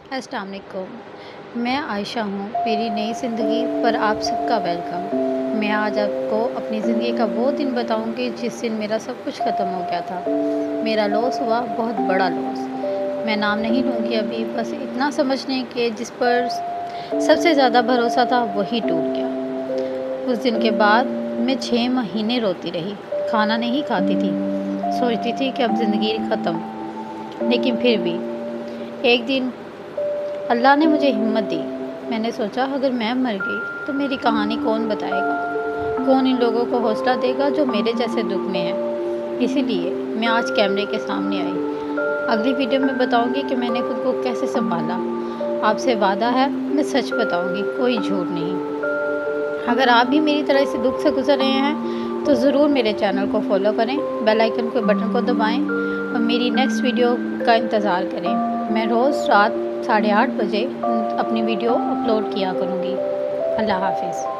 अस्सलाम वालेकुम। मैं आयशा हूँ। मेरी नई ज़िंदगी पर आप सबका वेलकम। मैं आज आपको अपनी ज़िंदगी का वो दिन बताऊँगी जिस दिन मेरा सब कुछ ख़त्म हो गया था। मेरा लॉस हुआ, बहुत बड़ा लॉस। मैं नाम नहीं लूँगी अभी, बस इतना समझ लें कि जिस पर सबसे ज़्यादा भरोसा था वही टूट गया। उस दिन के बाद मैं 6 महीने रोती रही, खाना नहीं खाती थी, सोचती थी कि अब ज़िंदगी ख़त्म। लेकिन फिर भी एक दिन अल्लाह ने मुझे हिम्मत दी। मैंने सोचा अगर मैं मर गई तो मेरी कहानी कौन बताएगा, कौन इन लोगों को हौसला देगा जो मेरे जैसे दुख में हैं। इसीलिए मैं आज कैमरे के सामने आई। अगली वीडियो में बताऊंगी कि मैंने खुद को कैसे संभाला। आपसे वादा है, मैं सच बताऊंगी, कोई झूठ नहीं। अगर आप भी मेरी तरह इस दुख से गुजर रहे हैं तो ज़रूर मेरे चैनल को फॉलो करें, बेल आइकन के बटन को दबाएं और मेरी नेक्स्ट वीडियो का इंतज़ार करें। मैं रोज़ रात 8:30 बजे अपनी वीडियो अपलोड किया करूँगी। अल्लाह हाफ़िज़।